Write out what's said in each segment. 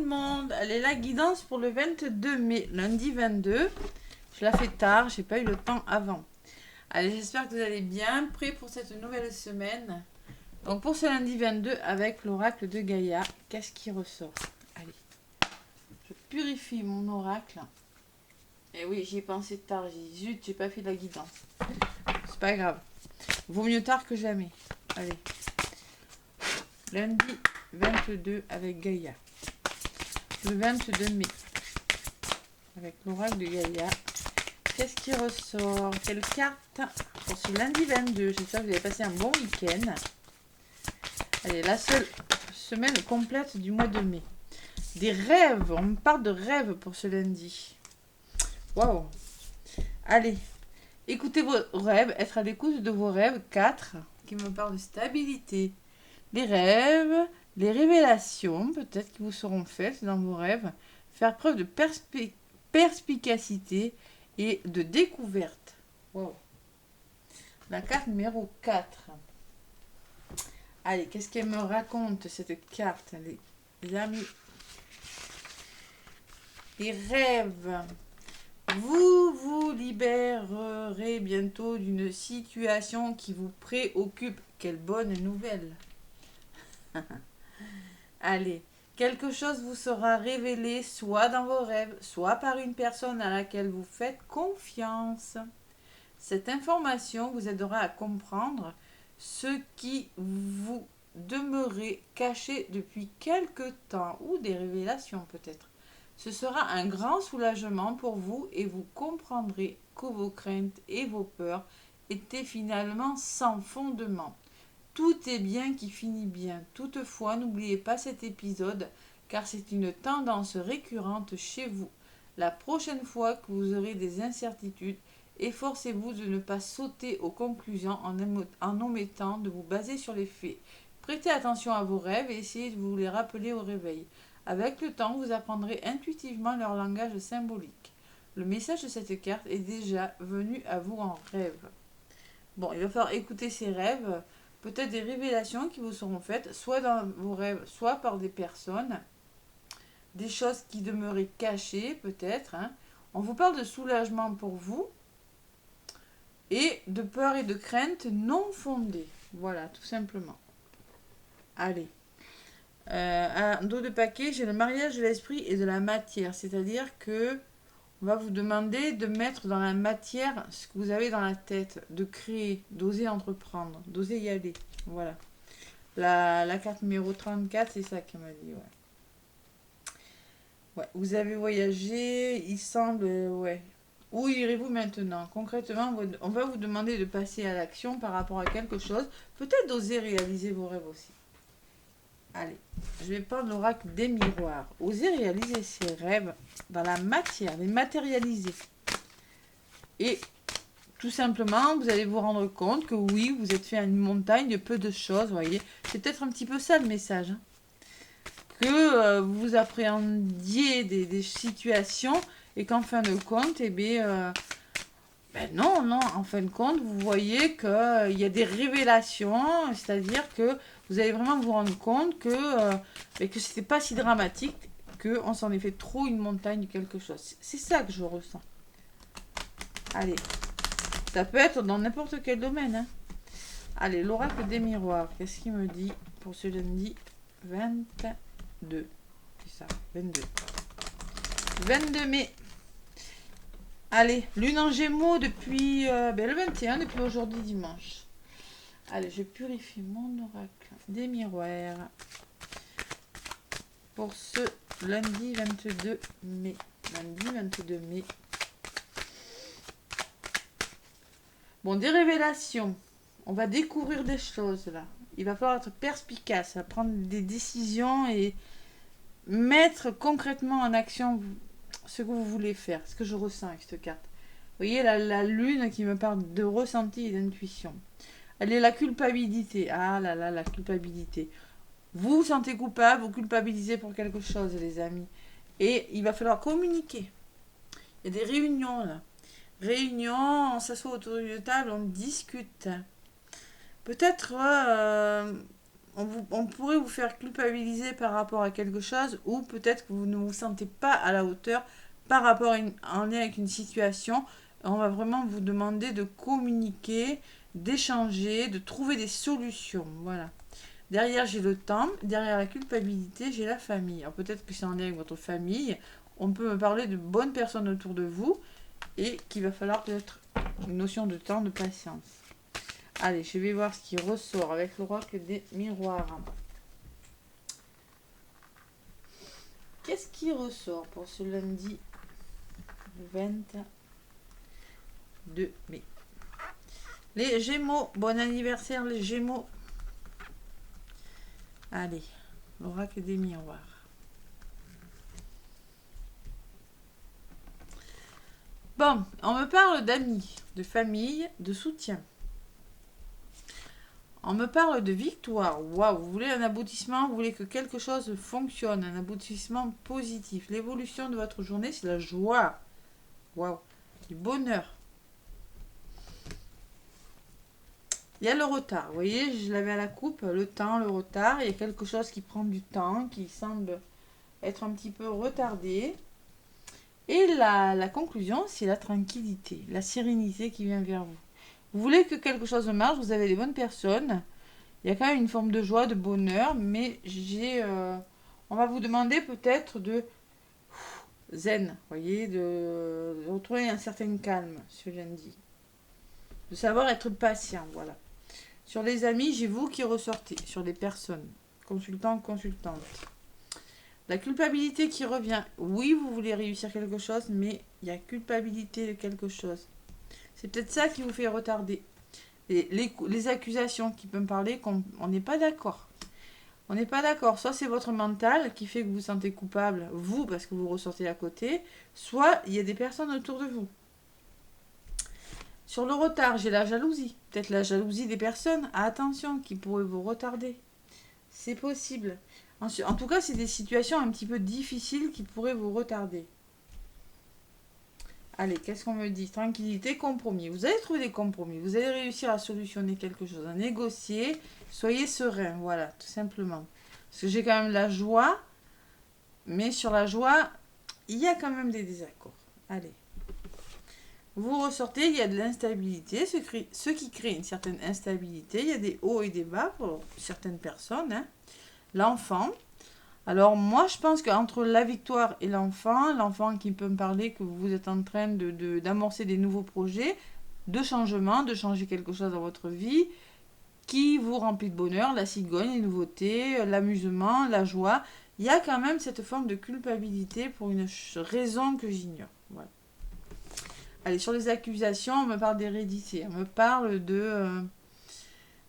le monde. Allez, la guidance pour le 22 mai, lundi 22. Je la fais tard, j'ai pas eu le temps avant. Allez, j'espère que vous allez bien, prêts pour cette nouvelle semaine. Donc pour ce lundi 22, avec l'oracle de Gaïa, qu'est-ce qui ressort? Allez, je purifie mon oracle. Et oui, j'y ai pensé tard, j'ai dit zut, j'ai pas fait la guidance. C'est pas grave. Vaut mieux tard que jamais. Allez. Lundi 22 avec Gaïa. Le 22 mai. Avec l'oracle de Gaïa. Qu'est-ce qui ressort? Quelle carte pour ce lundi 22? J'espère que vous avez passé un bon week-end. Allez, la seule semaine complète du mois de mai. Des rêves. On me parle de rêves pour ce lundi. Waouh. Allez. Écoutez vos rêves. Être à l'écoute de vos rêves. 4. Qui me parle de stabilité. Les rêves. Les révélations, peut-être, qui vous seront faites dans vos rêves. Faire preuve de perspicacité et de découverte. Wow. La carte numéro 4. Allez, qu'est-ce qu'elle me raconte, cette carte, les amis? Les rêves. Vous vous libérerez bientôt d'une situation qui vous préoccupe. Quelle bonne nouvelle. Allez, quelque chose vous sera révélé soit dans vos rêves, soit par une personne à laquelle vous faites confiance. Cette information vous aidera à comprendre ce qui vous demeurait caché depuis quelque temps, ou des révélations peut-être. Ce sera un grand soulagement pour vous et vous comprendrez que vos craintes et vos peurs étaient finalement sans fondement. Tout est bien qui finit bien. Toutefois, n'oubliez pas cet épisode, car c'est une tendance récurrente chez vous. La prochaine fois que vous aurez des incertitudes, efforcez-vous de ne pas sauter aux conclusions en omettant de vous baser sur les faits. Prêtez attention à vos rêves et essayez de vous les rappeler au réveil. Avec le temps, vous apprendrez intuitivement leur langage symbolique. Le message de cette carte est déjà venu à vous en rêve. Bon, il va falloir écouter ces rêves. Peut-être des révélations qui vous seront faites, soit dans vos rêves, soit par des personnes. Des choses qui demeuraient cachées, peut-être. On vous parle de soulagement pour vous. Et de peur et de crainte non fondées. Voilà, tout simplement. Allez. Un dos de paquet, j'ai le mariage de l'esprit et de la matière. C'est-à-dire que on va vous demander de mettre dans la matière ce que vous avez dans la tête, de créer, d'oser entreprendre, d'oser y aller. Voilà. La carte numéro 34, c'est ça qu'elle m'a dit, ouais. Ouais, vous avez voyagé, il semble, ouais. Où irez-vous maintenant? Concrètement, on va vous demander de passer à l'action par rapport à quelque chose. Peut-être d'oser réaliser vos rêves aussi. Allez, je vais prendre l'oracle des miroirs. Osez réaliser ces rêves dans la matière, les matérialiser. Et tout simplement, vous allez vous rendre compte que oui, vous êtes fait à une montagne de peu de choses, vous voyez. C'est peut-être un petit peu ça le message. Que vous appréhendiez des situations et qu'en fin de compte, eh bien, non, en fin de compte, vous voyez qu'il y a des révélations, c'est-à-dire que vous allez vraiment vous rendre compte que c'était pas si dramatique, qu'on s'en est fait trop une montagne de quelque chose. C'est ça que je ressens. Allez, ça peut être dans n'importe quel domaine. Allez, l'oracle des miroirs, qu'est-ce qu'il me dit pour ce lundi 22? C'est ça, 22. 22 mai. Allez, lune en gémeaux depuis le 21, depuis aujourd'hui dimanche. Allez, je purifie mon oracle des miroirs pour ce lundi 22 mai. Lundi 22 mai. Bon, des révélations. On va découvrir des choses là. Il va falloir être perspicace, prendre des décisions et mettre concrètement en action ce que vous voulez faire, ce que je ressens avec cette carte. Vous voyez la lune qui me parle de ressenti et d'intuition. Elle est la culpabilité. Ah là là, la culpabilité. Vous vous sentez coupable, vous culpabilisez pour quelque chose, les amis. Et il va falloir communiquer. Il y a des réunions là. Réunions, on s'assoit autour d'une table, on discute. Peut-être on pourrait vous faire culpabiliser par rapport à quelque chose, ou peut-être que vous ne vous sentez pas à la hauteur par rapport en lien avec une situation. On va vraiment vous demander de communiquer, d'échanger, de trouver des solutions. Voilà. Derrière, j'ai le temps. Derrière la culpabilité, j'ai la famille. Alors peut-être que c'est en lien avec votre famille. On peut me parler de bonnes personnes autour de vous et qu'il va falloir peut-être une notion de temps, de patience. Allez, je vais voir ce qui ressort avec l'oracle des miroirs. Qu'est-ce qui ressort pour ce lundi 22 mai? Les Gémeaux, bon anniversaire les Gémeaux. Allez, l'oracle des miroirs. Bon, on me parle d'amis, de famille, de soutien. On me parle de victoire. Waouh, vous voulez un aboutissement, vous voulez que quelque chose fonctionne, un aboutissement positif. L'évolution de votre journée, c'est la joie. Waouh, du bonheur. Il y a le retard, vous voyez, je l'avais à la coupe, le temps, le retard. Il y a quelque chose qui prend du temps, qui semble être un petit peu retardé. Et la conclusion, c'est la tranquillité, la sérénité qui vient vers vous. Vous voulez que quelque chose marche, vous avez des bonnes personnes. Il y a quand même une forme de joie, de bonheur, mais on va vous demander peut-être de zen, vous voyez, de retrouver un certain calme ce lundi. De savoir être patient, voilà. Sur les amis, j'ai vous qui ressortez. Sur les personnes, consultants, consultantes. La culpabilité qui revient. Oui, vous voulez réussir quelque chose, mais il y a culpabilité de quelque chose. C'est peut-être ça qui vous fait retarder. Et les accusations qui peuvent me parler, on n'est pas d'accord. On n'est pas d'accord. Soit c'est votre mental qui fait que vous vous sentez coupable, vous, parce que vous ressortez à côté, soit il y a des personnes autour de vous. Sur le retard, j'ai la jalousie. Peut-être la jalousie des personnes. Attention, qui pourraient vous retarder. C'est possible. En tout cas, c'est des situations un petit peu difficiles qui pourraient vous retarder. Allez, qu'est-ce qu'on me dit? Tranquillité, compromis. Vous allez trouver des compromis. Vous allez réussir à solutionner quelque chose, à négocier. Soyez serein, voilà, tout simplement. Parce que j'ai quand même la joie. Mais sur la joie, il y a quand même des désaccords. Allez. Vous ressortez, il y a de l'instabilité, ce qui crée une certaine instabilité. Il y a des hauts et des bas pour certaines personnes. Hein. L'enfant. Alors moi, je pense qu'entre la victoire et l'enfant qui peut me parler que vous êtes en train d'amorcer des nouveaux projets, de changement, de changer quelque chose dans votre vie, qui vous remplit de bonheur, la cigogne, les nouveautés, l'amusement, la joie. Il y a quand même cette forme de culpabilité pour une raison que j'ignore. Voilà. Allez, sur les accusations, on me parle d'hérédité. On me parle de...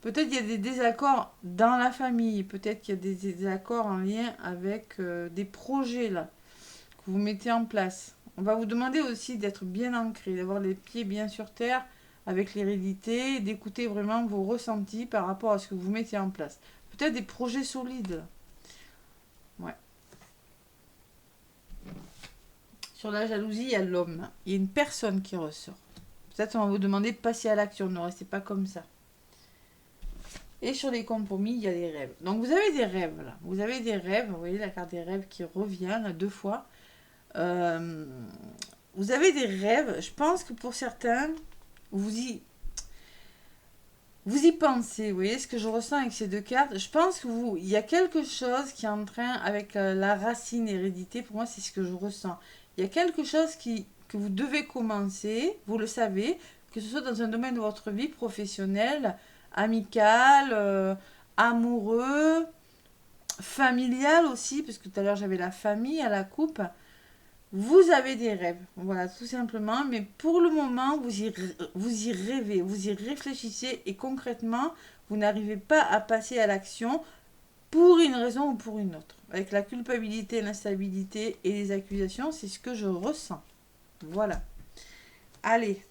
peut-être qu'il y a des désaccords dans la famille. Peut-être qu'il y a des désaccords en lien avec des projets là, que vous mettez en place. On va vous demander aussi d'être bien ancré, d'avoir les pieds bien sur terre avec l'hérédité, d'écouter vraiment vos ressentis par rapport à ce que vous mettez en place. Peut-être des projets solides. Ouais. Sur la jalousie, il y a l'homme. Il y a une personne qui ressort. Peut-être on va vous demander de passer à l'action. Ne restez pas comme ça. Et sur les compromis, il y a les rêves. Donc vous avez des rêves là. Vous avez des rêves. Vous voyez la carte des rêves qui revient là 2 fois. Vous avez des rêves. Je pense que pour certains, vous y pensez. Vous voyez ce que je ressens avec ces 2 cartes. Je pense que il y a quelque chose qui est en train avec la racine hérédité. Pour moi, c'est ce que je ressens. Il y a quelque chose que vous devez commencer, vous le savez, que ce soit dans un domaine de votre vie professionnelle, amicale, amoureux, familial aussi, parce que tout à l'heure j'avais la famille à la coupe. Vous avez des rêves, voilà, tout simplement, mais pour le moment, vous y rêvez, vous y réfléchissez et concrètement, vous n'arrivez pas à passer à l'action pour une raison ou pour une autre. Avec la culpabilité, l'instabilité et les accusations, c'est ce que je ressens. Voilà. Allez.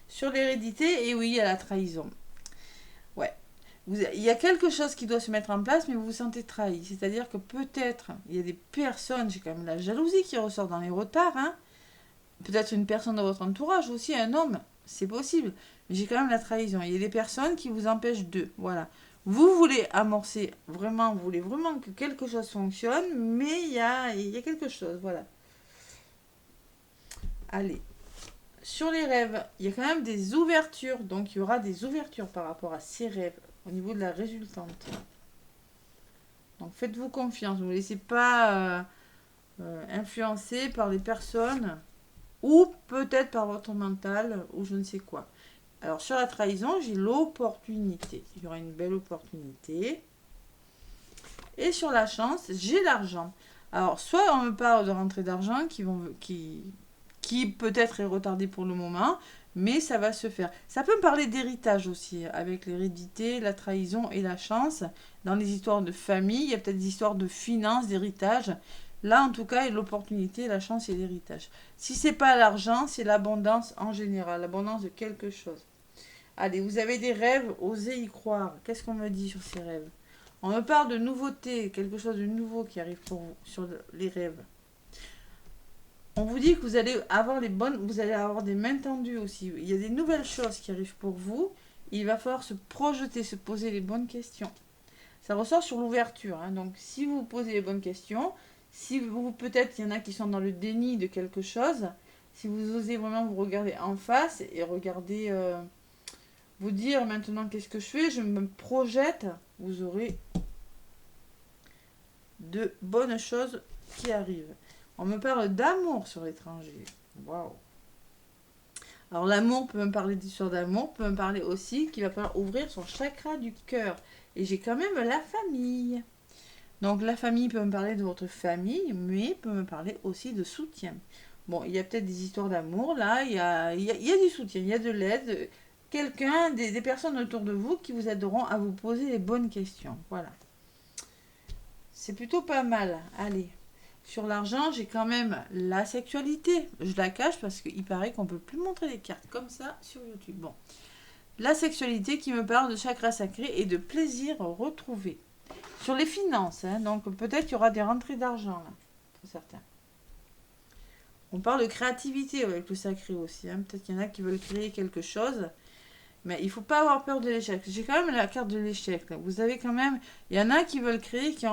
Sur l'hérédité, et oui, il y a la trahison. Ouais. Il y a quelque chose qui doit se mettre en place, mais vous vous sentez trahi. C'est-à-dire que peut-être, il y a des personnes, j'ai quand même la jalousie qui ressort dans les retards, hein. Peut-être une personne de votre entourage aussi, un homme, c'est possible. Mais j'ai quand même la trahison. Il y a des personnes qui vous empêchent de, voilà. Vous voulez amorcer, vraiment, vous voulez vraiment que quelque chose fonctionne, mais il y a quelque chose, voilà. Allez, sur les rêves, il y a quand même des ouvertures, donc il y aura des ouvertures par rapport à ces rêves, au niveau de la résultante. Donc faites-vous confiance, ne vous laissez pas influencer par les personnes, ou peut-être par votre mental, ou je ne sais quoi. Alors sur la trahison, j'ai l'opportunité. Il y aura une belle opportunité. Et sur la chance, j'ai l'argent. Alors soit on me parle de rentrée d'argent qui peut-être est retardée pour le moment, mais ça va se faire. Ça peut me parler d'héritage aussi, avec l'hérédité, la trahison et la chance. Dans les histoires de famille, il y a peut-être des histoires de finances, d'héritage. Là, en tout cas, il y a l'opportunité, la chance et l'héritage. Si c'est pas l'argent, c'est l'abondance en général, l'abondance de quelque chose. Allez, vous avez des rêves, osez y croire. Qu'est-ce qu'on me dit sur ces rêves? On me parle de nouveauté, quelque chose de nouveau qui arrive pour vous sur les rêves. On vous dit que vous allez avoir vous allez avoir des mains tendues aussi. Il y a des nouvelles choses qui arrivent pour vous. Il va falloir se projeter, se poser les bonnes questions. Ça ressort sur l'ouverture. Hein. Donc, si vous posez les bonnes questions, si vous peut-être il y en a qui sont dans le déni de quelque chose, si vous osez vraiment vous regarder en face et regarder, vous dire maintenant qu'est-ce que je fais, je me projette, vous aurez de bonnes choses qui arrivent. On me parle d'amour sur l'étranger. Waouh. Alors l'amour peut me parler d'histoire d'amour, peut me parler aussi qu'il va falloir ouvrir son chakra du cœur. Et j'ai quand même la famille. Donc la famille peut me parler de votre famille, mais peut me parler aussi de soutien. Bon, il y a peut-être des histoires d'amour, là, il y a du soutien, il y a de l'aide. Quelqu'un, des personnes autour de vous qui vous aideront à vous poser les bonnes questions. Voilà. C'est plutôt pas mal. Allez. Sur l'argent, j'ai quand même la sexualité. Je la cache parce qu'il paraît qu'on ne peut plus montrer des cartes comme ça sur YouTube. Bon. La sexualité qui me parle de chakra sacré et de plaisir retrouvé. Sur les finances, hein, donc peut-être qu'il y aura des rentrées d'argent là, pour certains. On parle de créativité avec le sacré aussi. Hein. Peut-être qu'il y en a qui veulent créer quelque chose. Mais il ne faut pas avoir peur de l'échec. J'ai quand même la carte de l'échec. Là. Vous avez quand même... Il y en a qui veulent créer, qui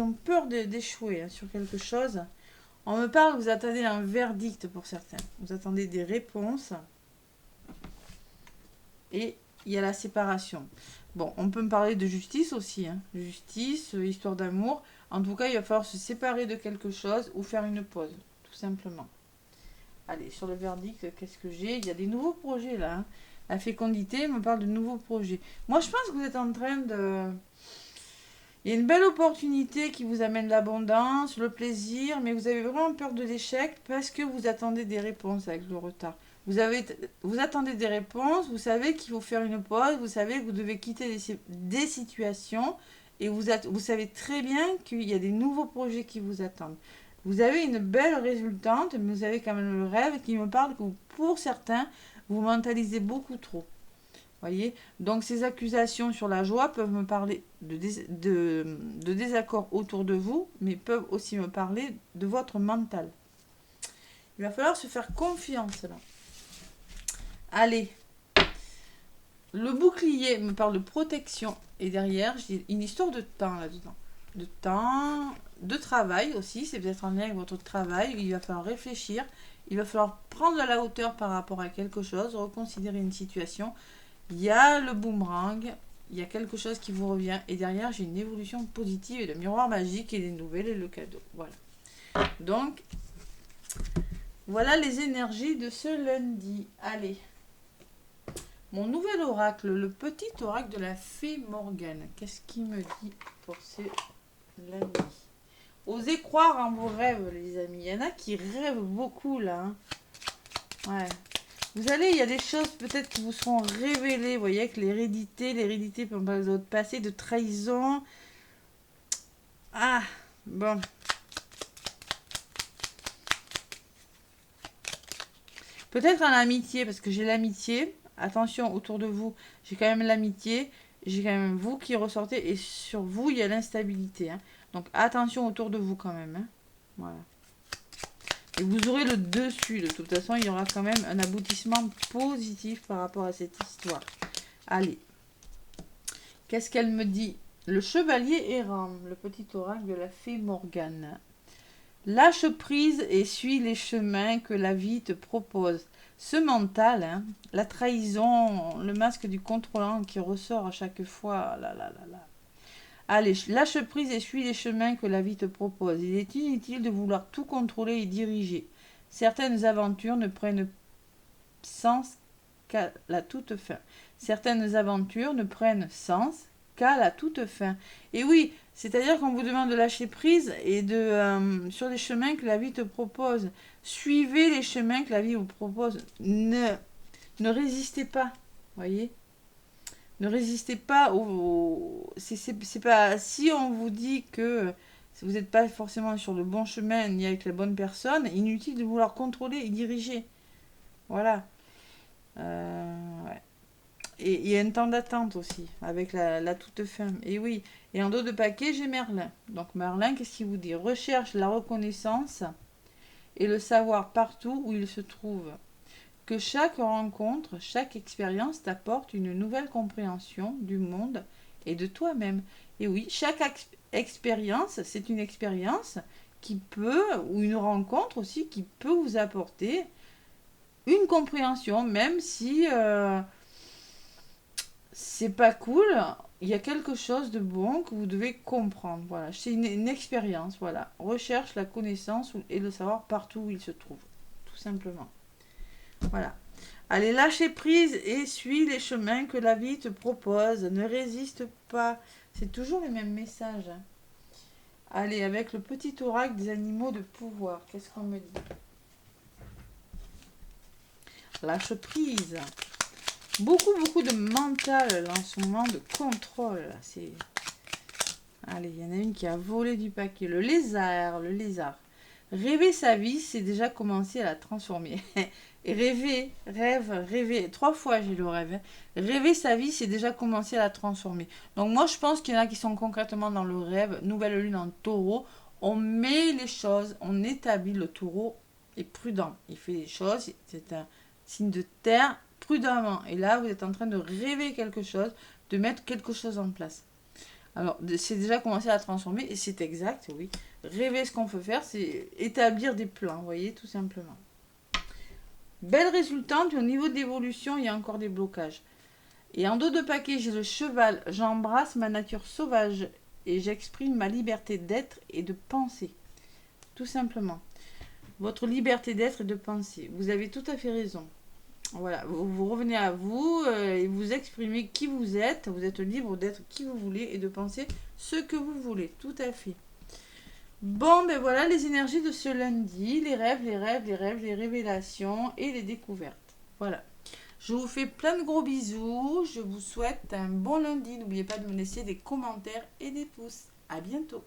ont peur d'échouer hein, sur quelque chose. On me parle, vous attendez un verdict pour certains. Vous attendez des réponses. Et il y a la séparation. Bon, on peut me parler de justice aussi. Hein. Justice, histoire d'amour. En tout cas, il va falloir se séparer de quelque chose ou faire une pause, tout simplement. Allez, sur le verdict, qu'est-ce que j'ai? Il y a des nouveaux projets là. Hein. La fécondité me parle de nouveaux projets. Moi, je pense que vous êtes en train de... Il y a une belle opportunité qui vous amène l'abondance, le plaisir, mais vous avez vraiment peur de l'échec parce que vous attendez des réponses avec le retard. Vous attendez des réponses, vous savez qu'il faut faire une pause, vous savez que vous devez quitter des situations et vous savez très bien qu'il y a des nouveaux projets qui vous attendent. Vous avez une belle résultante, mais vous avez quand même le rêve qui me parle que pour certains, vous mentalisez beaucoup trop. Voyez. Donc ces accusations sur la joie peuvent me parler de désaccords autour de vous, mais peuvent aussi me parler de votre mental. Il va falloir se faire confiance là. Allez. Le bouclier me parle de protection. Et derrière, j'ai une histoire de temps là-dedans. De temps, de travail aussi. C'est peut-être en lien avec votre travail. Il va falloir réfléchir. Il va falloir prendre de la hauteur par rapport à quelque chose, reconsidérer une situation. Il y a le boomerang, il y a quelque chose qui vous revient. Et derrière, j'ai une évolution positive et le miroir magique et les nouvelles et le cadeau. Voilà. Donc, voilà les énergies de ce lundi. Allez. Mon nouvel oracle, le petit oracle de la fée Morgane. Qu'est-ce qu'il me dit pour ce lundi? Osez croire en vos rêves, les amis. Il y en a qui rêvent beaucoup, là. Hein. Ouais. Vous allez, il y a des choses peut-être qui vous seront révélées. Vous voyez, avec l'hérédité peut me parler de votre passé, de trahison. Ah, bon. Peut-être en amitié, parce que j'ai l'amitié. Attention, autour de vous, j'ai quand même l'amitié. J'ai quand même vous qui ressortez. Et sur vous, il y a l'instabilité. Hein. Donc, attention autour de vous quand même. Hein. Voilà. Et vous aurez le dessus. De toute façon, il y aura quand même un aboutissement positif par rapport à cette histoire. Allez. Qu'est-ce qu'elle me dit? Le chevalier errant, le petit oracle de la fée Morgane. Lâche prise et suis les chemins que la vie te propose. Ce mental, hein, la trahison, le masque du contrôlant qui ressort à chaque fois. Là, là, là, là. Allez, lâche prise et suis les chemins que la vie te propose. Il est inutile de vouloir tout contrôler et diriger. Certaines aventures ne prennent sens qu'à la toute fin. Certaines aventures ne prennent sens qu'à la toute fin. Et oui, c'est-à-dire qu'on vous demande de lâcher prise et sur les chemins que la vie te propose. Suivez les chemins que la vie vous propose. Ne résistez pas, voyez. Ne résistez pas c'est pas si on vous dit que vous n'êtes pas forcément sur le bon chemin ni avec la bonne personne, inutile de vouloir contrôler et diriger. Voilà. Ouais. Et il y a un temps d'attente aussi, avec la toute fin. Et oui, et en dos de paquet, j'ai Merlin. Donc Merlin, qu'est-ce qu'il vous dit? Recherche la reconnaissance et le savoir partout où il se trouve. Que chaque rencontre, chaque expérience t'apporte une nouvelle compréhension du monde et de toi-même. Et oui, chaque expérience, c'est une expérience qui peut, ou une rencontre aussi, qui peut vous apporter une compréhension, même si c'est pas cool, il y a quelque chose de bon que vous devez comprendre. Voilà, c'est une expérience. Voilà, recherche la connaissance et le savoir partout où il se trouve, tout simplement. Voilà. Allez, lâchez prise et suis les chemins que la vie te propose. Ne résiste pas. C'est toujours les mêmes messages. Allez, avec le petit oracle des animaux de pouvoir, qu'est-ce qu'on me dit? Lâche prise. Beaucoup de mental en ce moment, de contrôle. Allez, il y en a une qui a volé du paquet. Le lézard. Rêver sa vie, c'est déjà commencer à la transformer. Et rêver. 3 fois j'ai le rêve. Hein. Rêver sa vie, c'est déjà commencer à la transformer. Donc moi, je pense qu'il y en a qui sont concrètement dans le rêve. Nouvelle lune en taureau. On met les choses, on établit. Le taureau est prudent. Il fait les choses. C'est un signe de terre prudemment. Et là, vous êtes en train de rêver quelque chose, de mettre quelque chose en place. Alors, c'est déjà commencé à la transformer. Et c'est exact, oui. Rêver, ce qu'on peut faire, c'est établir des plans, vous voyez, tout simplement. Belle résultante, au niveau d'évolution, il y a encore des blocages. Et en dos de paquet, j'ai le cheval. J'embrasse ma nature sauvage et j'exprime ma liberté d'être et de penser. Tout simplement. Votre liberté d'être et de penser. Vous avez tout à fait raison. Voilà, vous revenez à vous et vous exprimez qui vous êtes. Vous êtes libre d'être qui vous voulez et de penser ce que vous voulez. Tout à fait. Bon, ben voilà les énergies de ce lundi, les rêves, les révélations et les découvertes. Voilà. Je vous fais plein de gros bisous. Je vous souhaite un bon lundi. N'oubliez pas de me laisser des commentaires et des pouces. À bientôt.